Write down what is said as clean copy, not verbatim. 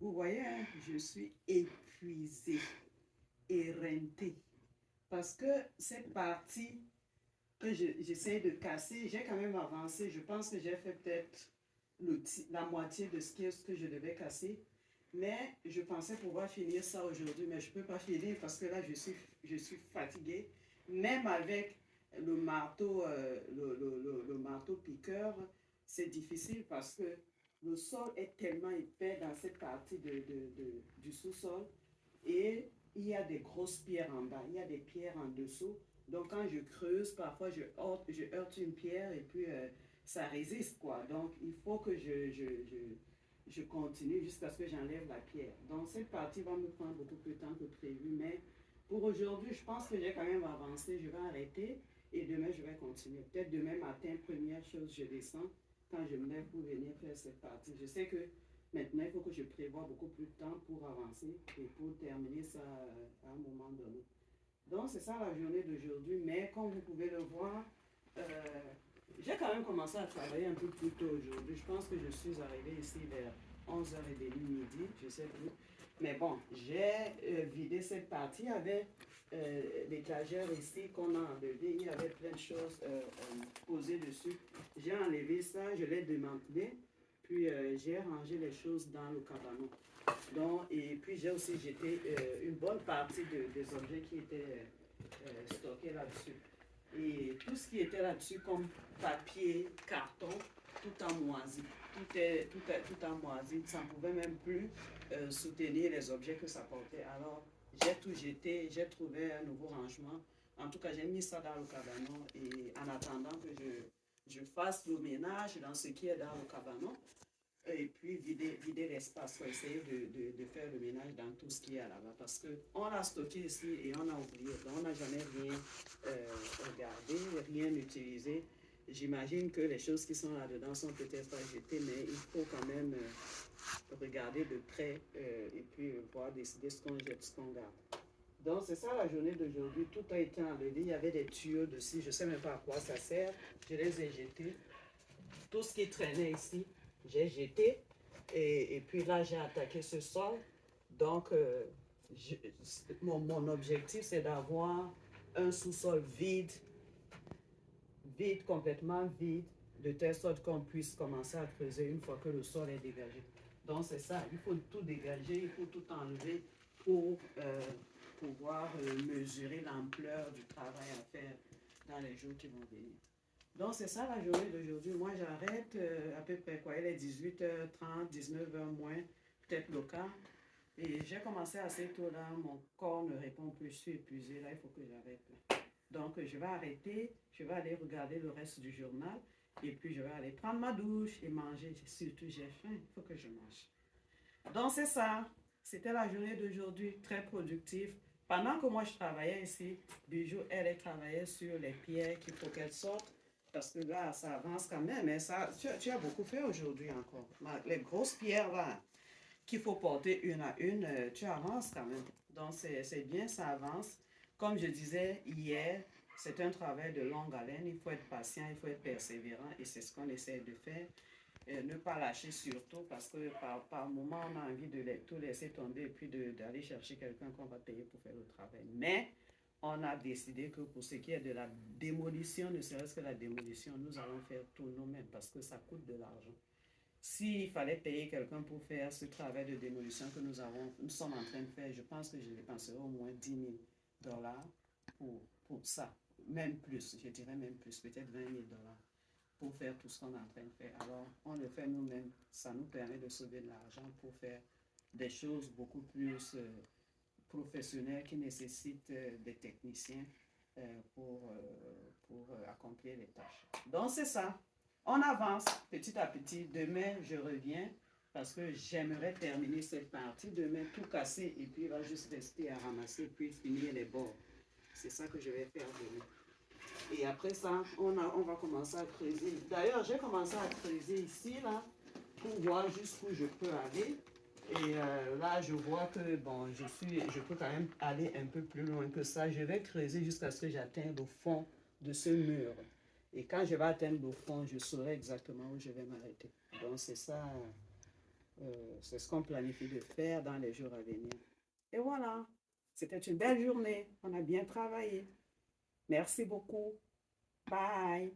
Vous voyez, hein, je suis épuisée, éreintée. Parce que cette partie que j'essaie de casser, j'ai quand même avancé. Je pense que j'ai fait peut-être la moitié de ce que je devais casser. Mais je pensais pouvoir finir ça aujourd'hui, mais je ne peux pas finir parce que là, je suis fatiguée. Même avec le marteau, le marteau piqueur, c'est difficile parce que le sol est tellement épais dans cette partie du sous-sol et il y a des grosses pierres en bas, il y a des pierres en dessous. Donc quand je creuse, parfois je heurte une pierre et puis ça résiste quoi. Donc il faut que je continue jusqu'à ce que j'enlève la pierre. Donc cette partie va me prendre beaucoup plus de temps que prévu, mais pour aujourd'hui, je pense que j'ai quand même avancé. Je vais arrêter et demain, je vais continuer. Peut-être demain matin, première chose, je descends quand je me lève pour venir faire cette partie. Je sais que maintenant, il faut que je prévoie beaucoup plus de temps pour avancer et pour terminer ça à un moment donné. Donc, c'est ça la journée d'aujourd'hui. Mais comme vous pouvez le voir, euh, j'ai quand même commencé à travailler un peu plus tôt aujourd'hui. Je pense que je suis arrivé ici vers 11h30 midi, je sais plus. Mais bon, j'ai vidé cette partie. Il y avait l'étagère ici qu'on a enlevé. Il y avait plein de choses posées dessus. J'ai enlevé ça, je l'ai démantelé. Puis j'ai rangé les choses dans le cabanon. Donc, et puis j'ai aussi jeté une bonne partie des objets qui étaient stockés là-dessus. Et tout ce qui était là-dessus, comme papier, carton, tout en moisi. Tout en moisi. Ça ne pouvait même plus soutenir les objets que ça portait. Alors, j'ai tout jeté, j'ai trouvé un nouveau rangement. En tout cas, j'ai mis ça dans le cabanon et en attendant que je fasse le ménage dans ce qui est dans le cabanon, et puis vider l'espace pour essayer de faire le ménage dans tout ce qui est là-bas. Parce qu'on a stocké ici et on a oublié. Donc on n'a jamais rien regardé, rien utilisé. J'imagine que les choses qui sont là-dedans sont peut-être pas jetées, mais il faut quand même regarder de près et puis voir, décider ce qu'on jette, ce qu'on garde. Donc c'est ça la journée d'aujourd'hui. Tout a été enlevé. Il y avait des tuyaux dessus. Je ne sais même pas à quoi ça sert. Je les ai jetés. Tout ce qui traînait ici, j'ai jeté. Et puis là, j'ai attaqué ce sol. Donc, je, mon objectif, c'est d'avoir un sous-sol vide, vide, complètement vide, de telle sorte qu'on puisse commencer à creuser une fois que le sol est dégagé. Donc, c'est ça, il faut tout dégager, il faut tout enlever pour pouvoir mesurer l'ampleur du travail à faire dans les jours qui vont venir. Donc, c'est ça la journée d'aujourd'hui. Moi, j'arrête à peu près quoi. Il est 18h30, 19h moins, peut-être le quart. Et j'ai commencé assez tôt là. Mon corps ne répond plus. Je suis épuisée. Là, il faut que j'arrête. Donc, je vais arrêter. Je vais aller regarder le reste du journal. Et puis, je vais aller prendre ma douche et manger. Surtout, j'ai faim. Il faut que je mange. Donc, c'est ça. C'était la journée d'aujourd'hui. Très productive. Pendant que moi, je travaillais ici, Bijou, elle travaillait sur les pierres qu'il faut qu'elle sorte. Parce que là, ça avance quand même. Mais ça, tu as beaucoup fait aujourd'hui encore. Les grosses pierres là, qu'il faut porter une à une, tu avances quand même. Donc, c'est bien, ça avance. Comme je disais hier, c'est un travail de longue haleine. Il faut être patient, il faut être persévérant. Et c'est ce qu'on essaie de faire. Ne pas lâcher surtout parce que par moment, on a envie de tout laisser tomber et puis d'aller chercher quelqu'un qu'on va payer pour faire le travail. Mais on a décidé que pour ce qui est de la démolition, ne serait-ce que la démolition, nous allons faire tout nous-mêmes parce que ça coûte de l'argent. S'il fallait payer quelqu'un pour faire ce travail de démolition que nous sommes en train de faire, je pense que je dépenserai au moins 10 000 $ pour ça. Même plus, je dirais même plus, peut-être 20 000 $ pour faire tout ce qu'on est en train de faire. Alors, on le fait nous-mêmes. Ça nous permet de sauver de l'argent pour faire des choses beaucoup plus professionnelles qui nécessitent des techniciens pour accomplir les tâches. Donc, c'est ça. On avance petit à petit. Demain, je reviens parce que j'aimerais terminer cette partie. Demain, tout casser et puis il va juste rester à ramasser puis finir les bords. C'est ça que je vais faire demain. Et après ça, on va commencer à creuser. D'ailleurs, j'ai commencé à creuser ici, là, pour voir jusqu'où je peux aller. Et là, je vois que, bon, je peux quand même aller un peu plus loin que ça. Je vais creuser jusqu'à ce que j'atteigne le fond de ce mur. Et quand je vais atteindre le fond, je saurai exactement où je vais m'arrêter. Donc, c'est ça C'est ce qu'on planifie de faire dans les jours à venir. Et voilà, c'était une belle journée. On a bien travaillé. Merci beaucoup. Bye.